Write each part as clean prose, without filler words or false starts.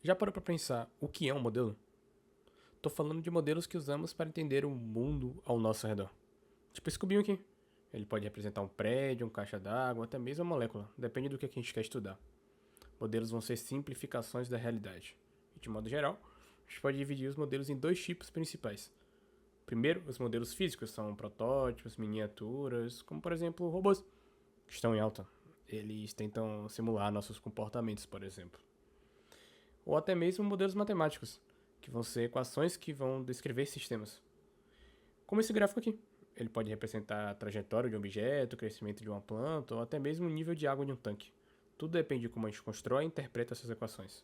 Já parou para pensar o que é um modelo? Tô falando de modelos que usamos para entender o mundo ao nosso redor. Tipo esse cubinho aqui. Ele pode representar um prédio, uma caixa d'água, até mesmo uma molécula, depende do que a gente quer estudar. Modelos vão ser simplificações da realidade. E, de modo geral, a gente pode dividir os modelos em dois tipos principais. Primeiro, os modelos físicos são protótipos, miniaturas, como por exemplo robôs, que estão em alta. Eles tentam simular nossos comportamentos, por exemplo. Ou até mesmo modelos matemáticos, que vão ser equações que vão descrever sistemas. Como esse gráfico aqui. Ele pode representar a trajetória de um objeto, o crescimento de uma planta, ou até mesmo o nível de água de um tanque. Tudo depende de como a gente constrói e interpreta essas equações.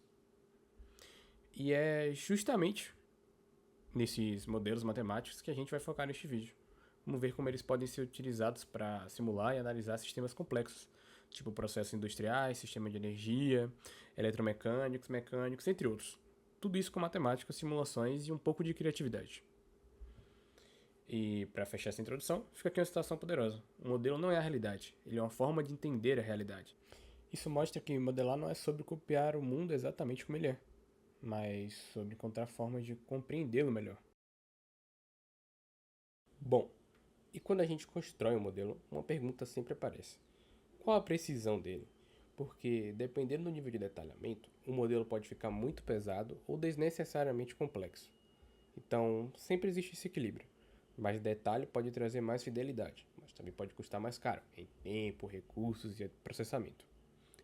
E é justamente nesses modelos matemáticos que a gente vai focar neste vídeo. Vamos ver como eles podem ser utilizados para simular e analisar sistemas complexos, tipo processos industriais, sistema de energia, eletromecânicos, mecânicos, entre outros. Tudo isso com matemática, simulações e um pouco de criatividade. E para fechar essa introdução, fica aqui uma citação poderosa. O modelo não é a realidade, ele é uma forma de entender a realidade. Isso mostra que modelar não é sobre copiar o mundo exatamente como ele é, mas sobre encontrar formas de compreendê-lo melhor. Bom, e quando a gente constrói um modelo, uma pergunta sempre aparece: qual a precisão dele? Porque, dependendo do nível de detalhamento, o modelo pode ficar muito pesado ou desnecessariamente complexo. Então, sempre existe esse equilíbrio. Mais detalhe pode trazer mais fidelidade, mas também pode custar mais caro em tempo, recursos e processamento.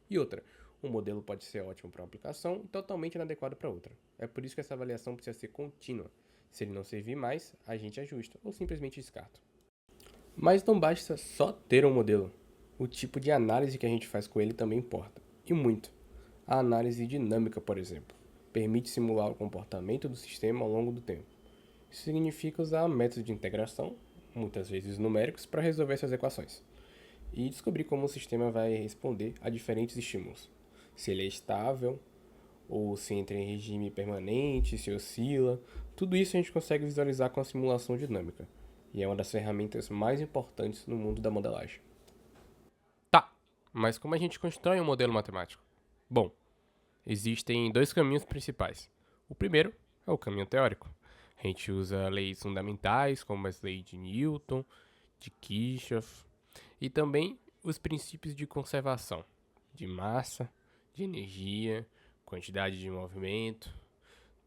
E outra, um modelo pode ser ótimo para uma aplicação e totalmente inadequado para outra. É por isso que essa avaliação precisa ser contínua. Se ele não servir mais, a gente ajusta ou simplesmente descarta. Mas não basta só ter um modelo. O tipo de análise que a gente faz com ele também importa. E muito. A análise dinâmica, por exemplo, permite simular o comportamento do sistema ao longo do tempo. Isso significa usar métodos de integração, muitas vezes numéricos, para resolver essas equações. E descobrir como o sistema vai responder a diferentes estímulos. Se ele é estável, ou se entra em regime permanente, se oscila. Tudo isso a gente consegue visualizar com a simulação dinâmica. E é uma das ferramentas mais importantes no mundo da modelagem. Tá, mas como a gente constrói um modelo matemático? Bom, existem dois caminhos principais. O primeiro é o caminho teórico. A gente usa leis fundamentais, como as leis de Newton, de Kirchhoff, e também os princípios de conservação, de massa, de energia, quantidade de movimento.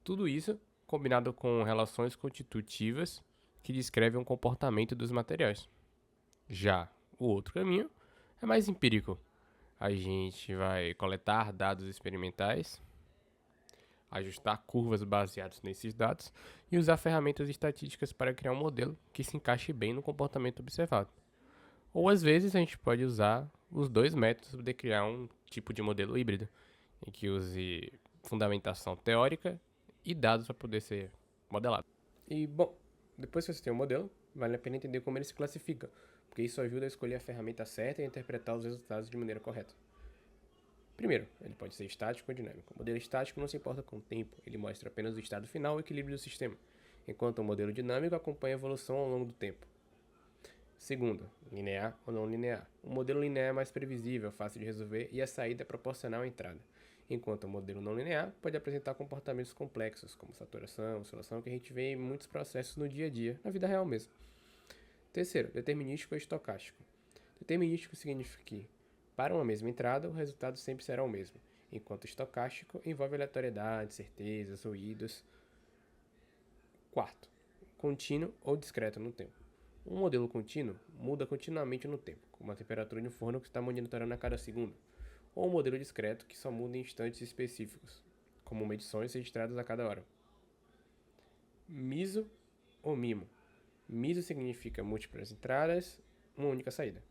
Tudo isso combinado com relações constitutivas que descrevem o comportamento dos materiais. Já o outro caminho é mais empírico. A gente vai coletar dados experimentais, ajustar curvas baseadas nesses dados e usar ferramentas estatísticas para criar um modelo que se encaixe bem no comportamento observado. Ou às vezes a gente pode usar os dois métodos para criar um tipo de modelo híbrido, em que use fundamentação teórica e dados para poder ser modelado. E bom, depois que você tem um modelo, vale a pena entender como ele se classifica, porque isso ajuda a escolher a ferramenta certa e a interpretar os resultados de maneira correta. Primeiro, ele pode ser estático ou dinâmico. O modelo estático não se importa com o tempo, ele mostra apenas o estado final e o equilíbrio do sistema, enquanto o modelo dinâmico acompanha a evolução ao longo do tempo. Segundo, linear ou não linear. O modelo linear é mais previsível, fácil de resolver e a saída é proporcional à entrada, enquanto o modelo não linear pode apresentar comportamentos complexos, como saturação, oscilação, que a gente vê em muitos processos no dia a dia, na vida real mesmo. Terceiro, determinístico ou estocástico. Determinístico significa que, para uma mesma entrada, o resultado sempre será o mesmo, enquanto estocástico envolve aleatoriedade, certezas, ruídos. Quarto, contínuo ou discreto no tempo. Um modelo contínuo muda continuamente no tempo, como a temperatura de um forno que está monitorando a cada segundo, ou um modelo discreto que só muda em instantes específicos, como medições registradas a cada hora. MISO ou MIMO. MISO significa múltiplas entradas, uma única saída,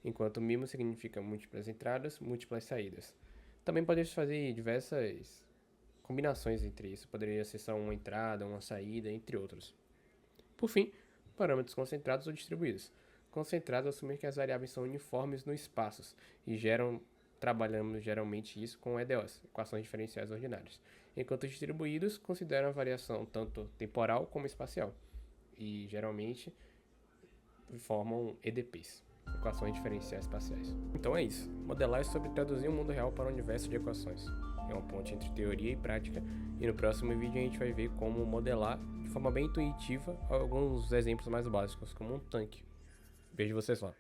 enquanto MIMO significa múltiplas entradas, múltiplas saídas. Também podemos fazer diversas combinações entre isso, poderia ser só uma entrada, uma saída, entre outros. Por fim, parâmetros concentrados ou distribuídos. Concentrados assumem que as variáveis são uniformes nos espaços e trabalhamos geralmente isso com EDOs, equações diferenciais ordinárias, enquanto distribuídos consideram a variação tanto temporal como espacial e geralmente formam EDPs. equações diferenciais parciais. Então é isso. Modelar é sobre traduzir o mundo real para um universo de equações. É uma ponte entre teoria e prática, e no próximo vídeo a gente vai ver como modelar de forma bem intuitiva alguns exemplos mais básicos, como um tanque. Vejo vocês lá.